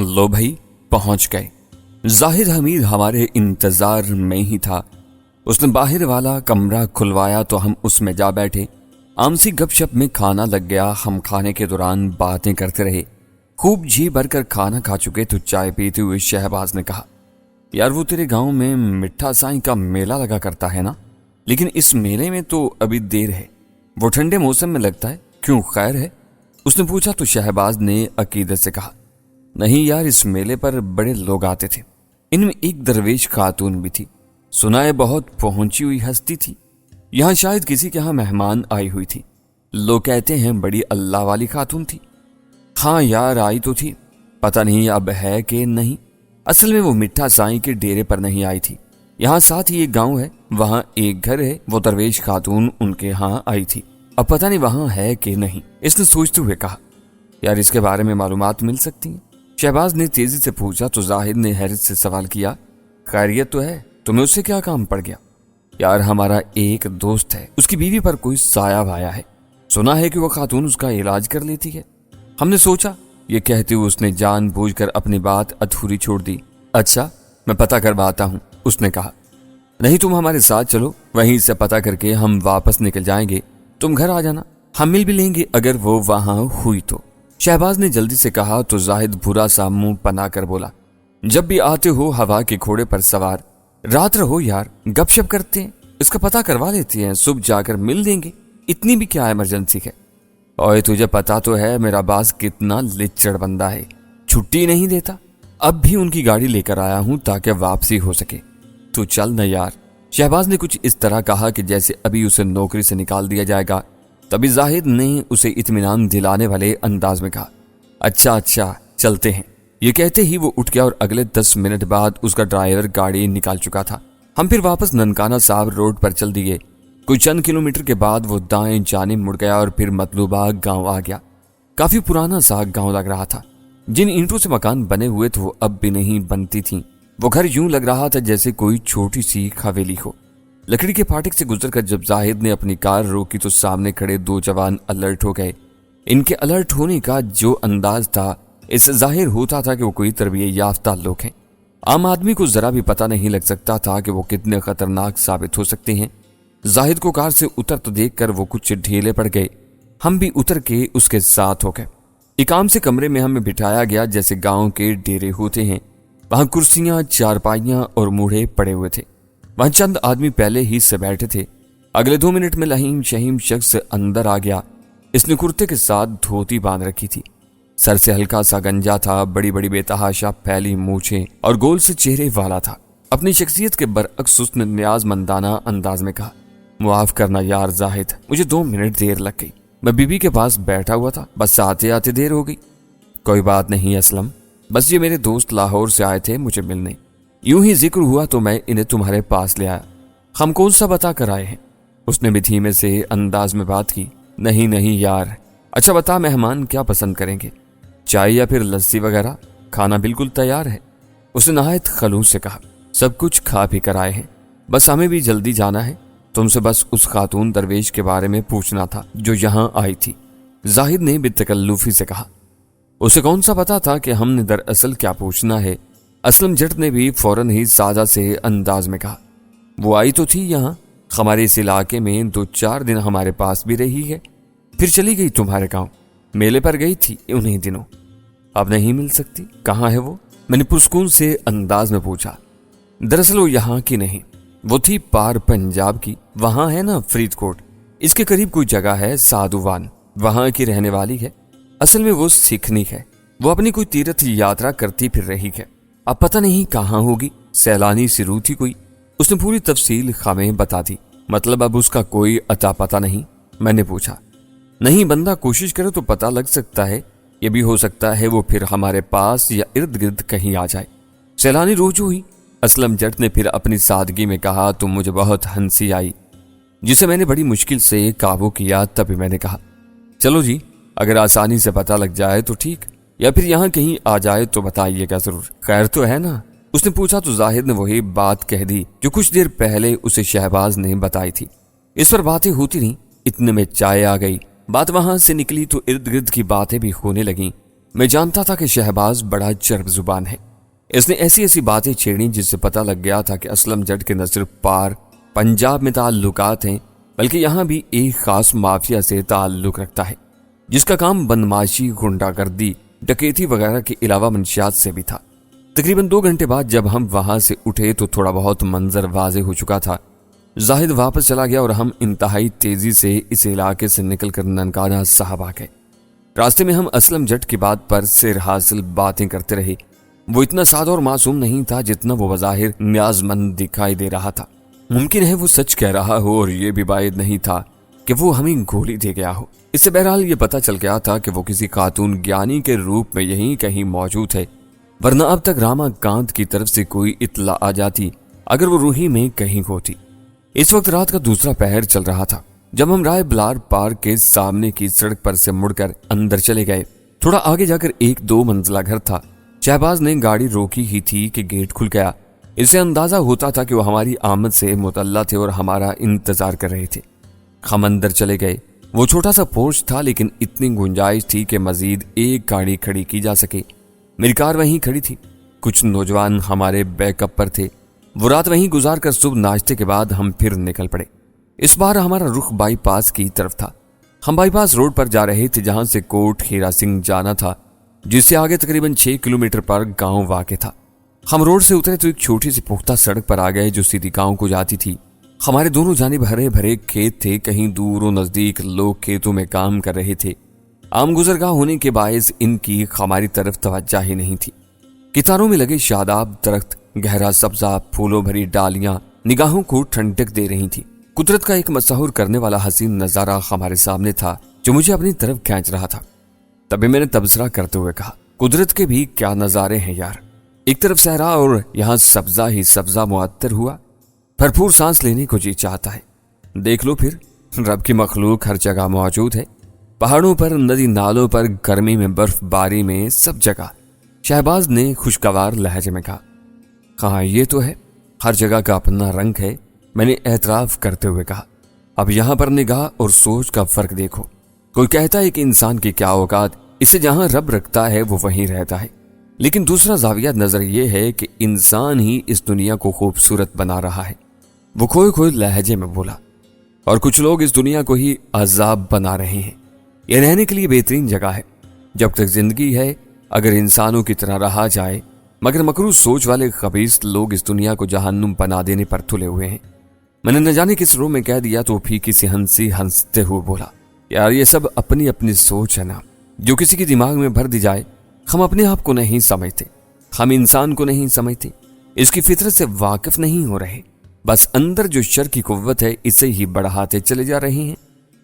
لو بھائی پہنچ گئے۔ زاہد حمید ہمارے انتظار میں ہی تھا۔ اس نے باہر والا کمرہ کھلوایا تو ہم اس میں جا بیٹھے۔ آمسی گپ شپ میں کھانا لگ گیا۔ ہم کھانے کے دوران باتیں کرتے رہے۔ خوب جی بھر کر کھانا کھا چکے تو چائے پیتے ہوئے شہباز نے کہا، یار وہ تیرے گاؤں میں مٹھا سائیں کا میلہ لگا کرتا ہے نا، لیکن اس میلے میں تو ابھی دیر ہے، وہ ٹھنڈے موسم میں لگتا ہے، کیوں خیر ہے؟ اس نے پوچھا تو شہباز نے عقیدت سے کہا، نہیں یار اس میلے پر بڑے لوگ آتے تھے، ان میں ایک درویش خاتون بھی تھی، سنا ہے بہت پہنچی ہوئی ہستی تھی، یہاں شاید کسی کے ہاں مہمان آئی ہوئی تھی، لوگ کہتے ہیں بڑی اللہ والی خاتون تھی۔ ہاں یار آئی تو تھی، پتہ نہیں اب ہے کہ نہیں۔ اصل میں وہ مٹھا سائیں کے ڈیرے پر نہیں آئی تھی، یہاں ساتھ ہی ایک گاؤں ہے، وہاں ایک گھر ہے، وہ درویش خاتون ان کے ہاں آئی تھی، اب پتہ نہیں وہاں ہے کہ نہیں۔ اس نے سوچتے ہوئے کہا، یار اس کے بارے میں معلومات مل سکتی ہیں؟ شہباز نے تیزی سے پوچھا تو زاہد نے حیرت سے سوال کیا، خیریت تو ہے، تمہیں اس سے کیا کام پڑ گیا؟ یار ہمارا ایک دوست ہے، اس کی بیوی پر کوئی سایہ آیا ہے، سنا ہے کہ وہ خاتون اس کا علاج کر لیتی ہے۔ ہم نے سوچا، یہ کہتے ہوئے اس نے جان بوجھ کر اپنی بات ادھوری چھوڑ دی۔ اچھا میں پتہ کرواتا ہوں، اس نے کہا، نہیں تم ہمارے ساتھ چلو، وہیں سے پتہ کر کے ہم واپس نکل جائیں گے، تم گھر آ جانا، ہم مل بھی لیں گے اگر وہ وہاں ہوئی تو۔ شہباز نے جلدی سے کہا تو زاہد برا سا منہ بنا کر بولا، جب بھی آتے ہو ہوا کے گھوڑے پر سوار، رات رہو یار، گپ شپ کرتے ہیں، اس کا پتہ کروا لیتے ہیں، صبح جا کر مل لیں گے، اتنی بھی کیا ایمرجنسی ہے؟ اوئے تجھے پتا تو ہے میرا باس کتنا لچڑ بندہ ہے، چھٹی نہیں دیتا، اب بھی ان کی گاڑی لے کر آیا ہوں تاکہ واپسی ہو سکے، تو چل نہ یار۔ شہباز نے کچھ اس طرح کہا کہ جیسے ابھی اسے نوکری سے نکال دیا جائے گا۔ تبھی زاہد نے اسے اطمینان دلانے والے انداز میں کہا، اچھا چلتے ہیں۔ یہ کہتے ہی وہ اٹھ گیا اور اگلے 10 منٹ بعد اس کا ڈرائیور گاڑی نکال چکا تھا۔ ہم پھر واپس ننکانہ صاحب روڈ پر چل دیے۔ کچھ چند کلومیٹر کے بعد وہ دائیں جانب مڑ گیا اور پھر مطلوبہ گاؤں آ گیا۔ کافی پرانا سا گاؤں لگ رہا تھا، جن اینٹوں سے مکان بنے ہوئے تھے وہ اب بھی نہیں بنتی تھیں، وہ گھر یوں لگ رہا تھا جیسے کوئی چھوٹی سی حویلی ہو۔ لکڑی کے پھاٹک سے گزر کر جب زاہد نے اپنی کار روکی تو سامنے کھڑے 2 جوان الرٹ ہو گئے۔ ان کے الرٹ ہونے کا جو انداز تھا، اس سے ظاہر ہوتا تھا کہ وہ کوئی تربیت یافتہ لوگ ہیں۔ عام آدمی کو ذرا بھی پتہ نہیں لگ سکتا تھا کہ وہ کتنے خطرناک ثابت ہو سکتے ہیں۔ زاہد کو کار سے اتر تو دیکھ کر وہ کچھ ڈھیلے پڑ گئے، ہم بھی اتر کے اس کے ساتھ ہو گئے۔ ایک عام سے کمرے میں ہمیں بٹھایا گیا جیسے گاؤں کے ڈیرے ہوتے ہیں، وہاں کرسیاں، چارپائیاں اور موڑھے پڑے ہوئے تھے، وہاں چند آدمی پہلے ہی سے بیٹھے تھے۔ اگلے 2 منٹ میں لہیم شہیم شخص اندر آ گیا، اس نے کرتے کے ساتھ دھوتی باندھ رکھی تھی، سر سے ہلکا سا گنجا تھا، بڑی بڑی بے تحاشا پھیلی مونچھیں اور گول سے چہرے والا تھا۔ اپنی شخصیت کے برعکس اس نے نیاز مندانہ انداز میں کہا، معاف کرنا یار زاہد، مجھے 2 منٹ دیر لگ گئی، میں بیوی کے پاس بیٹھا ہوا تھا، بس آتے آتے دیر ہو گئی۔ کوئی بات نہیں اسلم، بس یہ میرے دوست لاہور سے آئے تھے مجھے ملنے، یوں ہی ذکر ہوا تو میں انہیں تمہارے پاس لے آیا۔ ہم کون سا بتا کر آئے ہیں؟ اس نے بھی دھیمے سے انداز میں بات کی، نہیں یار۔ اچھا بتا مہمان کیا پسند کریں گے، چائے یا پھر لسی وغیرہ؟ کھانا بالکل تیار ہے، اس نے نہایت خلوص سے کہا، سب کچھ کھا پی کر آئے ہیں، بس ہمیں بھی جلدی جانا ہے، تم سے بس اس خاتون درویش کے بارے میں پوچھنا تھا جو یہاں آئی تھی، زاہد نے بے تکلفی سے کہا۔ اسے کون سا پتا تھا کہ ہم نے دراصل کیا پوچھنا ہے؟ اسلم جٹ نے بھی فوراً ہی سادہ سے انداز میں کہا، وہ آئی تو تھی یہاں، ہمارے اس علاقے میں 2-4 دن ہمارے پاس بھی رہی ہے، پھر چلی گئی تمہارے گاؤں، میلے پر گئی تھی انہی دنوں، اب نہیں مل سکتی، کہاں ہے وہ؟ میں نے پرسکون سے انداز میں پوچھا۔ دراصل وہ یہاں کی نہیں، وہ تھی پار پنجاب کی، وہاں ہے نا فرید کوٹ، اس کے قریب کوئی جگہ ہے سادھوان، وہاں کی رہنے والی ہے، اصل میں وہ سکھنی ہے، وہ اپنی کوئی تیرتھ یاترا کرتی پھر رہی ہے، اب پتہ نہیں کہاں ہوگی، سیلانی سی روح تھی کوئی۔ اس نے پوری تفصیل خامیں بتا دی۔ مطلب اب اس کا کوئی اتا پتہ نہیں؟ میں نے پوچھا۔ نہیں، بندہ کوشش کرے تو پتہ لگ سکتا ہے، یہ بھی ہو سکتا ہے وہ پھر ہمارے پاس یا ارد گرد کہیں آ جائے۔ سیلانی روح جو ہوئی، اسلم جٹ نے پھر اپنی سادگی میں کہا تو مجھے بہت ہنسی آئی، جسے میں نے بڑی مشکل سے قابو کیا۔ تبھی میں نے کہا، چلو جی، اگر آسانی سے پتہ لگ جائے تو ٹھیک، یا پھر یہاں کہیں آ جائے تو بتائیے گا ضرور، خیر تو ہے نا؟ اس نے پوچھا تو زاہد نے وہی بات کہہ دی جو کچھ دیر پہلے اسے شہباز نے بتائی تھی۔ اس پر باتیں ہوتی رہیں، اتنے میں چائے آ گئی، بات وہاں سے نکلی تو ارد گرد کی باتیں بھی ہونے لگیں۔ میں جانتا تھا کہ شہباز بڑا چرب زبان ہے. اس نے ایسی ایسی باتیں چھیڑی جس سے پتہ لگ گیا تھا کہ اسلم جٹ کے نہ صرف پار پنجاب میں تعلقات ہیں بلکہ یہاں بھی ایک خاص مافیا سے تعلق رکھتا ہے جس کا کام بدماشی، غنڈہ گردی، ڈکیتی وغیرہ کے علاوہ منشیات سے بھی تھا. تقریباً 2 گھنٹے بعد جب ہم وہاں سے اٹھے تو تھوڑا بہت منظر واضح ہو چکا تھا. زاہد واپس چلا گیا اور ہم انتہائی تیزی سے اس علاقے سے نکل کر ننکانہ صاحب آ گئے. راستے میں ہم اسلم جٹ کی بات پر سیر حاصل باتیں کرتے رہے. وہ اتنا سادہ اور معصوم نہیں تھا جتنا وہ بظاہر نیاز مند دکھائی دے رہا تھا. ممکن ہے وہ سچ کہہ رہا ہو اور یہ بھی باید نہیں تھا کہ وہ ہمیں گولی دے گیا ہو. اس سے بہرحال یہ پتہ چل گیا تھا کہ وہ کسی خاتون گیانی کے روپ میں یہیں کہیں موجود ہے، ورنہ اب تک راما کانت کی طرف سے کوئی اطلاع آ جاتی اگر وہ روہی میں کہیں ہوتی. اس وقت رات کا دوسرا پہر چل رہا تھا جب ہم رائے بلار پارک کے سامنے کی سڑک پر سے مڑ کر اندر چلے گئے. تھوڑا آگے جا کر ایک 2 منزلہ گھر تھا. شہباز نے گاڑی روکی ہی تھی کہ گیٹ کھل گیا. اس سے اندازہ ہوتا تھا کہ وہ ہماری آمد سے مطلع تھے اور ہمارا انتظار کر رہے تھے. ہم اندر چلے گئے. وہ چھوٹا سا پورچ تھا لیکن اتنی گنجائش تھی کہ مزید ایک گاڑی کھڑی کی جا سکے. میری کار وہیں کھڑی تھی. کچھ نوجوان ہمارے بیک اپ پر تھے. وہ رات وہیں گزار کر صبح ناشتے کے بعد ہم پھر نکل پڑے. اس بار ہمارا رخ بائی پاس کی طرف تھا. ہم بائی پاس روڈ پر جا رہے تھے جہاں سے کوٹ ہیرا سنگھ جانا تھا، جس سے آگے تقریباً 6 کلومیٹر پر گاؤں واقع تھا. ہم روڈ سے اترے تو ایک چھوٹی سی پختہ سڑک پر آ گئے جو سیدھی گاؤں کو جاتی تھی. ہمارے دونوں جانب ہرے بھرے کھیت تھے. کہیں دور و نزدیک لوگ کھیتوں میں کام کر رہے تھے. عام گزرگاہ ہونے کے باعث ان کی ہماری طرف توجہ ہی نہیں تھی. کتاروں میں لگے شاداب درخت، گہرا سبزہ، پھولوں بھری ڈالیاں نگاہوں کو ٹھنڈک دے رہی تھی. قدرت کا ایک مسحور کرنے والا حسین نظارہ ہمارے سامنے تھا جو مجھے اپنی طرف کھینچ رہا تھا. تبھی میں نے تبصرہ کرتے ہوئے کہا، قدرت کے بھی کیا نظارے ہیں یار. ایک طرف صحرا اور یہاں سبزہ ہی سبزہ معطر ہوا. بھرپور سانس لینے کو جی چاہتا ہے. دیکھ لو پھر، رب کی مخلوق ہر جگہ موجود ہے. پہاڑوں پر، ندی نالوں پر، گرمی میں، برف باری میں، سب جگہ. شہباز نے خوشگوار لہجے میں کہا. ہاں یہ تو ہے، ہر جگہ کا اپنا رنگ ہے، میں نے اعتراف کرتے ہوئے کہا. اب یہاں پر نگاہ اور سوچ کا فرق دیکھو. کوئی کہتا ہے کہ انسان کی کیا اوقات، اسے جہاں رب رکھتا ہے وہ وہیں رہتا ہے. لیکن دوسرا زاویہ نظر یہ ہے کہ انسان ہی اس دنیا کو خوبصورت بنا رہا ہے. وہ کھوئے کھوئے لہجے میں بولا. اور کچھ لوگ اس دنیا کو ہی عذاب بنا رہے ہیں. یہ رہنے کے لیے بہترین جگہ ہے جب تک زندگی ہے، اگر انسانوں کی طرح رہا جائے. مگر مکروہ سوچ والے خبیث لوگ اس دنیا کو جہنم بنا دینے پر تلے ہوئے ہیں. میں نے نہ جانے کس روح میں کہہ دیا تو پھیکی سی ہنسی ہنستے ہوئے بولا، یار یہ سب اپنی اپنی سوچ ہے نا، جو کسی کے دماغ میں بھر دی جائے. ہم اپنے آپ کو نہیں سمجھتے، ہم انسان کو نہیں سمجھتے، اس کی فطرت سے واقف نہیں ہو رہے. بس اندر جو شر کی قوت ہے اسے ہی بڑھاتے چلے جا رہے ہیں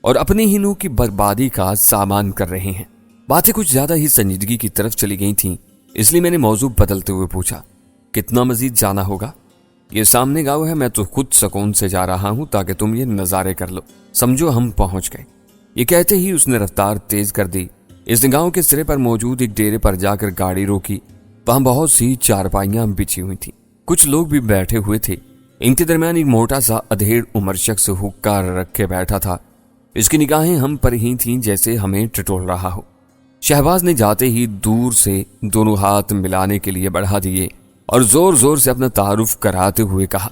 اور اپنے ہی نوح کی بربادی کا سامان کر رہے ہیں. باتیں کچھ زیادہ ہی سنجیدگی کی طرف چلی گئی تھیں، اس لیے میں نے موضوع بدلتے ہوئے پوچھا، کتنا مزید جانا ہوگا؟ یہ سامنے گاؤں ہے، میں تو خود سکون سے جا رہا ہوں تاکہ تم یہ نظارے کر لو. سمجھو ہم پہنچ گئے. یہ کہتے ہی اس نے رفتار تیز کر دی. اس نے گاؤں کے سرے پر موجود ایک ڈیرے پر جا کر گاڑی روکی. وہاں بہت سی چارپائیاں بچھی ہوئی تھیں. کچھ لوگ بھی بیٹھے ہوئے تھے. ان کے درمیان ایک موٹا سا ادھیڑ عمر شخص حکا رکھے بیٹھا تھا. اس کی نگاہیں ہم پر ہی تھیں جیسے ہمیں ٹٹول رہا ہو. شہباز نے جاتے ہی دور سے دونوں ہاتھ ملانے کے لیے بڑھا دیے اور زور زور سے اپنا تعارف کراتے ہوئے کہا،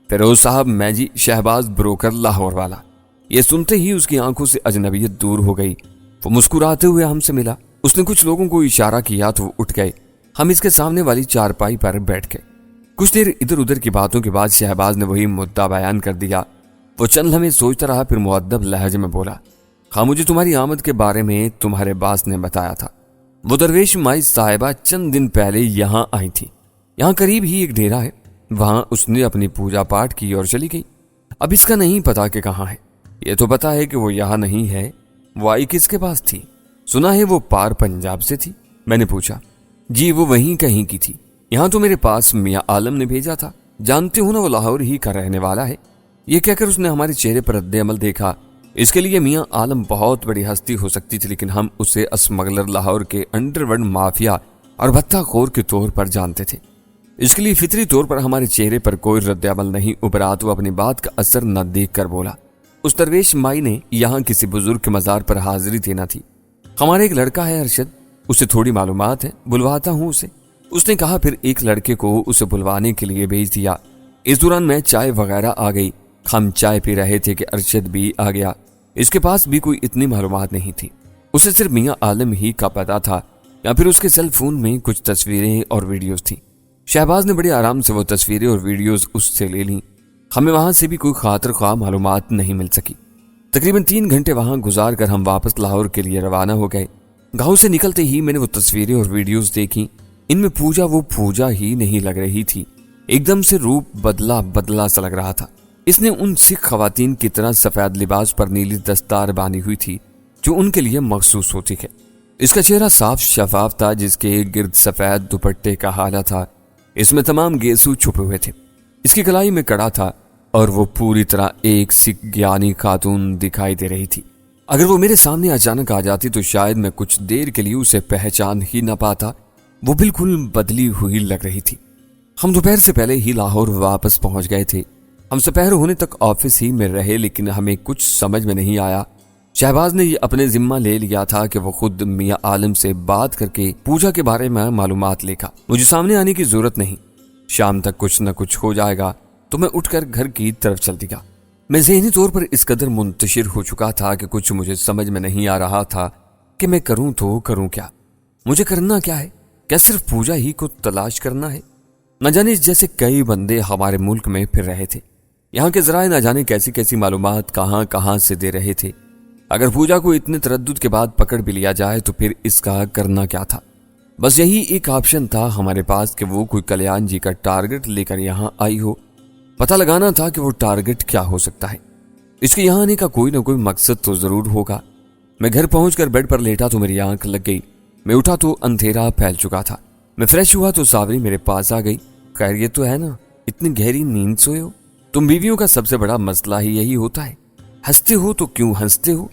فیروز صاحب، میں جی شہباز بروکر لاہور والا. یہ سنتے ہی اس کی آنکھوں سے اجنبیت دور ہو گئی. وہ مسکراتے ہوئے ہم سے ملا. اس نے کچھ لوگوں کو اشارہ کیا تو وہ اٹھ گئے. ہم اس کے سامنے والی چارپائی پر بیٹھ گئے. کچھ دیر ادھر ادھر کی باتوں کے بعد شہباز نے وہی مدعا بیان کر دیا. وہ چند لمحے سوچتا رہا، پھر مؤدب لہجے میں بولا، ہاں مجھے تمہاری آمد کے بارے میں تمہارے باس نے بتایا تھا. وہ درویش مائی صاحبہ چند دن پہلے یہاں آئی تھی. یہاں قریب ہی ایک ڈیرا ہے، وہاں اس نے اپنی پوجا پاٹ کی اور چلی گئی. اب اس کا نہیں پتا کہ کہاں ہے. یہ تو پتا ہے کہ وہ یہاں نہیں ہے. وہ آئی کس کے پاس تھی؟ سنا ہے وہ پار پنجاب سے تھی. میں نے پوچھا. جی وہ وہیں کہیں کی تھی. یہاں تو میرے پاس میاں عالم نے بھیجا تھا. جانتے ہو نا وہ لاہور ہی کا رہنے والا ہے. یہ کہہ کر اس نے ہمارے چہرے پر رد عمل دیکھا. اس کے لیے میاں عالم بہت بڑی ہستی ہو سکتی تھی، لیکن ہم اسے اسمگلر لاہور کے انڈر ورلڈ مافیا اور بھتہ خور کے طور پر جانتے تھے. اس کے لیے فطری طور پر ہمارے چہرے پر کوئی رد عمل نہیں ابھرا تو اپنی بات کا اثر نہ دیکھ کر بولا، اس درویش مائی نے یہاں کسی بزرگ کے مزار پر حاضری دینا تھی. ہمارا ایک لڑکا ہے ارشد، اسے تھوڑی معلومات ہے، بلواتا ہوں اسے، اس نے کہا۔ پھر ایک لڑکے کو اسے بلوانے کے لیے بھیج دیا۔ اس دوران میں چائے وغیرہ آ گئی۔ ہم چائے پی رہے تھے کہ ارشد بھی آ گیا۔ اس کے پاس بھی کوئی اتنی معلومات نہیں تھی، اسے صرف میاں عالم ہی کا پتہ تھا، یا پھر اس کے سیل فون میں کچھ تصویریں اور ویڈیوز تھیں۔ شہباز نے بڑے آرام سے وہ تصویریں اور ویڈیوز اس سے لے لیں۔ ہمیں وہاں سے بھی کوئی خاطر خواہ معلومات نہیں مل سکی۔ تقریباً 3 گھنٹے وہاں گزار کر ہم واپس لاہور کے لیے روانہ ہو گئے۔ گاؤں سے نکلتے ہی میں نے وہ تصویریں اور ویڈیوز دیکھی۔ ان میں پوجا وہ پوجا ہی نہیں لگ رہی تھی، ایک دم سے روپ بدلا سا لگ رہا تھا۔ اس نے ان سکھ خواتین کی طرح سفید لباس پر نیلی دستار باندھی ہوئی تھی جو ان کے لیے مخصوص ہوتی ہے۔ اس کا چہرہ صاف شفاف تھا جس کے گرد سفید دوپٹے کا حالہ تھا، اس میں تمام گیسو چھپے ہوئے تھے۔ اس کی کلائی میں کڑا تھا اور وہ پوری طرح ایک سکھ گیانی خاتون دکھائی دے رہی تھی۔ اگر وہ میرے سامنے اچانک آ جاتی تو شاید میں کچھ دیر کے لیے اسے پہچان ہی نہ پاتا، وہ بالکل بدلی ہوئی لگ رہی تھی۔ ہم دوپہر سے پہلے ہی لاہور واپس پہنچ گئے تھے۔ ہم دوپہر ہونے تک آفس ہی میں رہے، لیکن ہمیں کچھ سمجھ میں نہیں آیا۔ شہباز نے یہ اپنے ذمہ لے لیا تھا کہ وہ خود میاں عالم سے بات کر کے پوجا کے بارے میں معلومات لے گا۔ مجھے سامنے آنے کی ضرورت نہیں، شام تک کچھ نہ کچھ ہو جائے گا تو میں اٹھ کر گھر کی طرف چل دیا۔ میں ذہنی طور پر اس قدر منتشر ہو چکا تھا کہ کچھ مجھے سمجھ میں نہیں آ رہا تھا کہ میں کروں تو کروں کیا۔ مجھے کرنا کیا ہے؟ کیا صرف پوجا ہی کو تلاش کرنا ہے؟ نہ جانے اس جیسے کئی بندے ہمارے ملک میں پھر رہے تھے، یہاں کے ذرائع نہ جانے کیسی کیسی معلومات کہاں سے دے رہے تھے۔ اگر پوجا کو اتنے تردد کے بعد پکڑ بھی لیا جائے تو پھر اس کا کرنا کیا تھا؟ بس یہی ایک آپشن تھا ہمارے پاس کہ وہ کوئی کلیان جی کا ٹارگٹ لے کر یہاں آئی ہو۔ پتہ لگانا تھا کہ وہ ٹارگٹ کیا ہو سکتا ہے۔ اس کے یہاں آنے کا کوئی نہ کوئی مقصد تو ضرور ہوگا۔ میں گھر پہنچ کر بیڈ پر لیٹا تو میری آنکھ لگ گئی۔ میں اٹھا تو اندھیرا پھیل چکا تھا۔ میں فریش ہوا تو ساوری میرے پاس آ گئی۔ خیریت تو ہے نا؟ اتنی گہری نیند سوئے ہو؟ تم بیویوں کا سب سے بڑا مسئلہ ہی یہی ہوتا ہے، ہنستے ہو تو کیوں ہنستے ہو،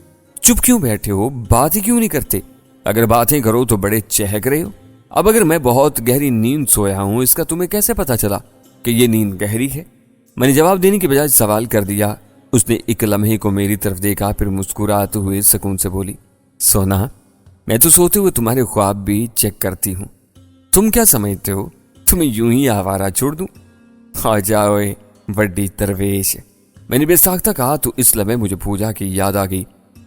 چپ کیوں بیٹھے ہو، بات ہی کیوں نہیں کرتے؟ اگر باتیں کرو تو بڑے چہک رہے ہو۔ اب اگر میں بہت گہری نیند سویا ہوں، اس کا تمہیں کیسے پتا چلا کہ یہ نیند گہری ہے؟ میں نے جواب دینے کی بجائے سوال کر دیا۔ اس نے ایک لمحے کو میری طرف دیکھا، پھر مسکراتے ہوئے سکون سے بولی، سونا، میں تو سوتے ہوئے تمہارے خواب بھی چیک کرتی ہوں۔ تم کیا سمجھتے ہو تمہیں یوں ہی آوارہ چھوڑ دوں؟ آ جاؤ بڑی درویش، میں نے بے ساختہ کہا تو اس لمحے مجھے پوجا کی یاد آ گئی۔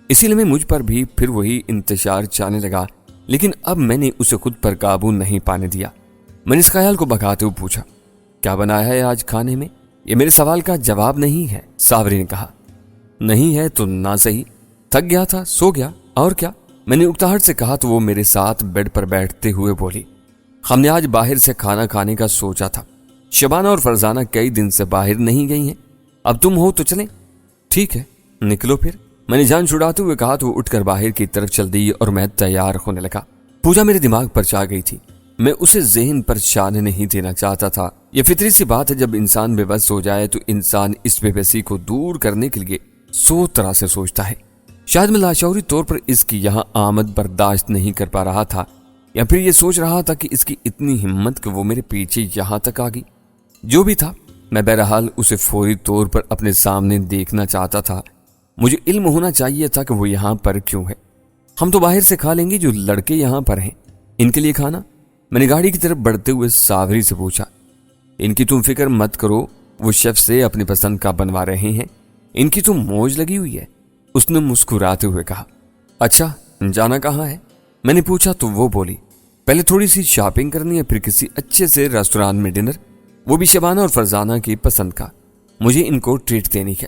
اسی لمحے مجھ پر بھی پھر وہی انتشار چاہنے لگا، لیکن اب میں نے اسے خود پر قابو نہیں پانے دیا۔ میں نے اس خیال کو بھگاتے ہوئے پوچھا، کیا بنایا ہے آج کھانے میں؟ یہ میرے سوال کا جواب نہیں ہے، ساوری نے کہا۔ نہیں ہے تو نہ صحیح، تھک گیا تھا سو گیا، اور کیا؟ میں نے اکتاہٹ سے کہا تو وہ میرے ساتھ بیڈ پر بیٹھتے ہوئے بولی، ہم نے آج باہر سے کھانا کھانے کا سوچا تھا، شبانہ اور فرزانہ کئی دن سے باہر نہیں گئی ہیں، اب تم ہو تو چلیں؟ ٹھیک ہے نکلو پھر، میں نے جان چھڑاتے ہوئے کہا تو وہ اٹھ کر باہر کی طرف چل دی اور میں تیار ہونے لگا۔ پوجا میرے دماغ پر چھا گئی تھی، میں اسے ذہن پر شان نہیں دینا چاہتا تھا۔ یہ فطری سی بات ہے، جب انسان بے بس ہو جائے تو انسان اس بے بسی کو دور کرنے کے لیے 100 طرح سے سوچتا ہے۔ شاید میں لاشعوری طور پر اس کی یہاں آمد برداشت نہیں کر پا رہا تھا، یا پھر یہ سوچ رہا تھا کہ اس کی اتنی ہمت کہ وہ میرے پیچھے یہاں تک آ گئی۔ جو بھی تھا، میں بہرحال اسے فوری طور پر اپنے سامنے دیکھنا چاہتا تھا۔ مجھے علم ہونا چاہیے تھا کہ وہ یہاں پر کیوں ہے۔ ہم تو باہر سے کھا لیں گے، جو لڑکے یہاں پر ہیں ان کے لیے کھانا؟ میں نے گاڑی کی طرف بڑھتے ہوئے ساوری سے پوچھا۔ ان کی تم فکر مت کرو، وہ شیف سے اپنی پسند کا بنوا رہے ہیں، ان کی تو موج لگی ہوئی ہے، اس نے مسکراتے ہوئے کہا۔ اچھا جانا کہاں ہے؟ میں نے پوچھا تو وہ بولی، پہلے تھوڑی سی شاپنگ کرنی ہے، پھر کسی اچھے سے ریسٹوران میں ڈنر، وہ بھی شبانہ اور فرزانہ کی پسند کا، مجھے ان کو ٹریٹ دینی ہے۔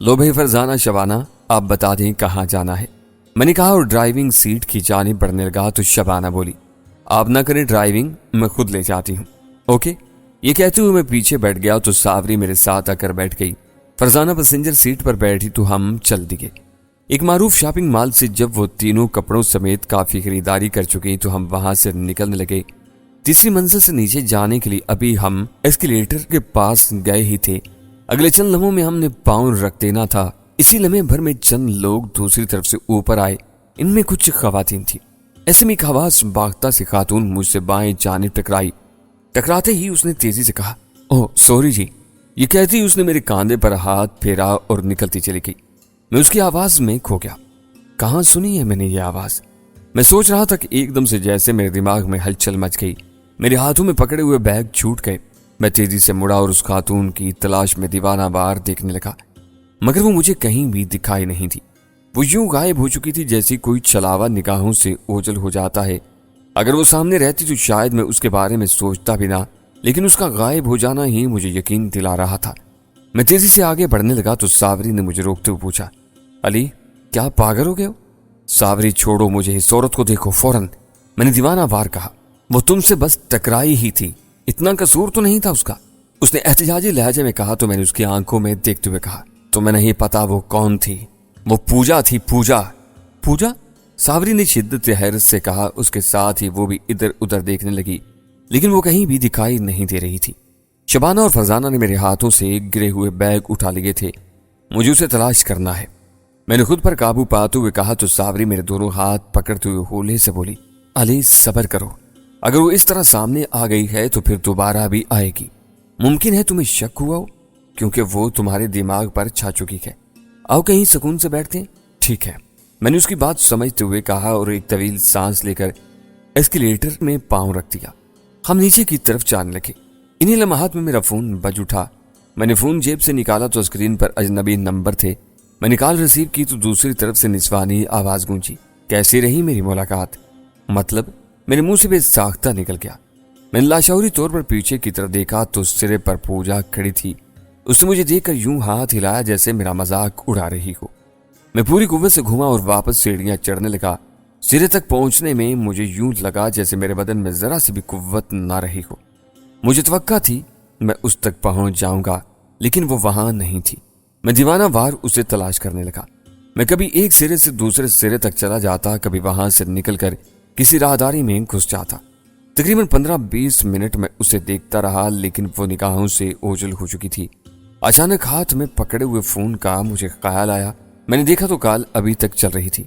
لو بھائی فرزانہ، شبانہ آپ بتا دیں کہاں جانا ہے، میں نے کہا اور ڈرائیونگ سیٹ کی جانب بڑھنے لگا تو شبانہ بولی، آپ نہ کریں ڈرائیونگ، میں خود لے جاتی ہوں۔ اوکے، یہ کہتے ہوئے میں پیچھے بیٹھ گیا تو ساوری میرے ساتھ آ کر بیٹھ گئی۔ فرزانہ پیسنجر سیٹ پر بیٹھی تو ہم چل دیے۔ ایک معروف شاپنگ مال سے جب وہ تینوں کپڑوں سمیت کافی خریداری کر چکی تو ہم وہاں سے نکلنے لگے۔ تیسری منزل سے نیچے جانے کے لیے ابھی ہم ایسکیلیٹر کے پاس گئے ہی تھے۔ اگلے چند لمحوں میں ہم نے پاؤں رکھ دینا تھا۔ اسی لمحے بھر میں چند لوگ دوسری طرف سے اوپر آئے، ان میں کچھ خواتین تھی۔ ایسے میں ایک حواس باختہ سی خاتون مجھ سے بائیں جانب ٹکرائی۔ ٹکراتے ہی اس نے تیزی سے کہا، اوہ سوری جی، یہ کہتی اس نے میرے کاندھے پر ہاتھ پھیرا اور نکلتی چلی گئی۔ میں اس کی آواز میں کھو گیا۔ کہاں سنی ہے میں نے یہ آواز؟ میں سوچ رہا تھا کہ ایک دم سے جیسے میرے دماغ میں ہلچل مچ گئی، میرے ہاتھوں میں پکڑے ہوئے بیگ چھوٹ گئے۔ میں تیزی سے مڑا اور اس خاتون کی تلاش میں دیوانہ وار دیکھنے لگا، مگر وہ مجھے کہیں بھی دکھائی نہیں تھی۔ وہ یوں غائب ہو چکی تھی جیسی کوئی چھلاوا نگاہوں سے اوجھل ہو جاتا ہے۔ اگر وہ سامنے رہتی تو شاید میں اس کے بارے میں سوچتا بھی نہ، لیکن اس کا غائب ہو جانا ہی مجھے یقین دلا رہا تھا۔ میں تیزی سے آگے بڑھنے لگا تو ساوری نے مجھے روکتے ہوئے پوچھا، علی کیا پاگل ہو گئے ہو؟ ساوری چھوڑو مجھے، اس عورت کو دیکھو فوراً، میں نے دیوانہ وار کہا۔ وہ تم سے بس ٹکرائی ہی تھی، اتنا قصور تو نہیں تھا اس کا، اس نے احتجاجی لہجے میں کہا تو میں نے اس کی آنکھوں میں دیکھتے ہوئے کہا، تمہیں نہیں پتا وہ کون تھی؟ وہ پوجا تھی، پوجا۔ پوجا؟ ساوری نے شدت حیرت سے کہا، اس کے ساتھ ہی وہ بھی ادھر ادھر دیکھنے لگی، لیکن وہ کہیں بھی دکھائی نہیں دے رہی تھی۔ شبانہ اور فرزانہ نے میرے ہاتھوں سے گرے ہوئے بیگ اٹھا لیے تھے، مجھے اسے تلاش کرنا ہے۔ میں نے خود پر قابو پاتے ہوئے کہا تو ساوری میرے دونوں ہاتھ پکڑتے ہوئے ہولے سے بولی، علی صبر کرو، اگر وہ اس طرح سامنے آ گئی ہے تو پھر دوبارہ بھی آئے گی، ممکن ہے تمہیں شک ہوا ہو کیونکہ وہ تمہارے دماغ پر چھا چکی ہے۔ آؤ کہیں سکون سے بیٹھتے ہیں۔ ٹھیک ہے، میں نے اس کی بات سمجھتے ہوئے کہا اور ایک طویل سانس لے کر ایسکیلیٹر میں پاؤں رکھ دیا۔ ہم نیچے کی طرف جانے لگے۔ انہی لمحات میں میرا فون بج اٹھا۔ میں نے فون جیب سے نکالا تو اسکرین پر اجنبی نمبر تھے۔ میں نے کال ریسیو کی تو دوسری طرف سے نسوانی آواز گونجی، کیسی رہی میری ملاقات؟ مطلب میرے منہ سے بے ساختہ نکل گیا۔ میں نے لاشعوری طور پر پیچھے کی طرف دیکھا تو سرے پر پوجا کھڑی تھی۔ اس نے مجھے دیکھ کر یوں ہاتھ ہلایا جیسے میرا مذاق اڑا رہی ہو۔ میں پوری قوت سے گھوما اور واپس سیڑھیاں چڑھنے لگا۔ سرے تک پہنچنے میں مجھے یوں لگا جیسے میرے بدن میں ذرا سی بھی قوت نہ رہی ہو۔ مجھے توقع تھی میں اس تک پہنچ جاؤں گا، لیکن وہ وہاں نہیں تھی۔ میں دیوانہ وار اسے تلاش کرنے لگا۔ میں کبھی ایک سرے سے دوسرے سرے تک چلا جاتا، کبھی وہاں سے نکل کر کسی راہداری میں گھس جاتا۔ تقریباً 15-20 منٹ میں اسے دیکھتا رہا، لیکن وہ نگاہوں سے اوجھل ہو چکی تھی۔ اچانک ہاتھ میں پکڑے ہوئے فون کا مجھے خیال آیا۔ میں نے دیکھا تو کال ابھی تک چل رہی تھی۔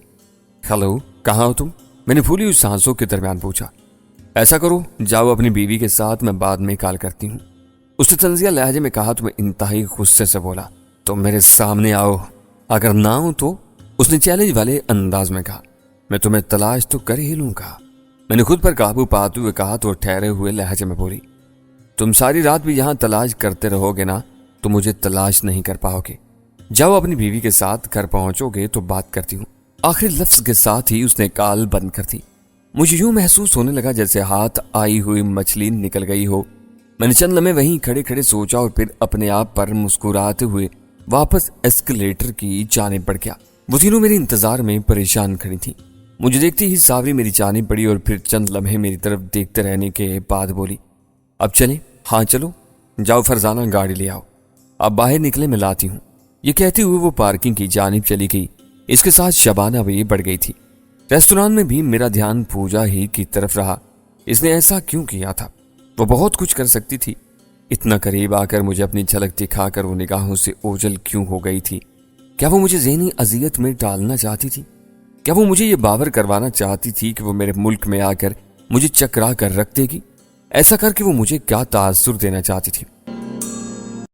ہیلو، کہاں ہو تم؟ میں نے پھولی ہوئی سانسوں کے درمیان پوچھا۔ ایسا کرو، جاؤ اپنی بیوی کے ساتھ، میں بعد میں کال کرتی ہوں، اس نے طنزیہ لہجے میں کہا تو میں انتہائی غصے سے بولا، تم میرے سامنے آؤ، اگر نہ آؤں تو؟ اس نے چیلنج والے انداز میں کہا۔ میں تمہیں تلاش تو کر ہی لوں گا، میں نے خود پر قابو پاتے ہوئے کہا تو ٹھہرے ہوئے لہجے میں بولی، تم ساری رات بھی یہاں تلاش کرتے رہو گے نا تو مجھے تلاش نہیں کر پاؤ گے، جاؤ اپنی بیوی کے ساتھ، گھر پہنچو گے تو بات کرتی ہوں۔ آخر لفظ کے ساتھ ہی اس نے کال بند کر دی۔ مجھے یوں محسوس ہونے لگا جیسے ہاتھ آئی ہوئی مچھلی نکل گئی ہو۔ میں نے چند لمحے وہیں کھڑے کھڑے سوچا اور پھر اپنے آپ پر مسکراتے ہوئے واپس ایسکلیٹر کی جانب بڑھ گیا۔ وہ تینوں میرے انتظار میں پریشان کھڑی تھی۔ مجھے دیکھتی ہی ساوری میری جانب بڑھی اور پھر چند لمحے میری طرف دیکھتے رہنے کے بعد بولی، اب چلیں؟ ہاں چلو، جاؤ فرزانہ گاڑی لے آؤ، اب باہر نکلے میں لاتی ہوں۔ یہ کہتے ہوئے وہ پارکنگ کی جانب چلی گئی۔ اس کے ساتھ شبانہ بھی بڑھ گئی تھی۔ ریستوران میں بھی میرا دھیان پوجا ہی کی طرف رہا۔ اس نے ایسا کیوں کیا تھا؟ وہ بہت کچھ کر سکتی تھی۔ اتنا قریب آ کر مجھے اپنی جھلک دکھا کر وہ نگاہوں سے اوجھل کیوں ہو گئی تھی؟ کیا وہ مجھے ذہنی اذیت میں ڈالنا چاہتی تھی؟ کیا وہ مجھے یہ باور کروانا چاہتی تھی کہ وہ میرے ملک میں آ کر مجھے چکرا کر رکھ دے گی؟ ایسا کر کے وہ مجھے کیا تاثر دینا چاہتی تھی؟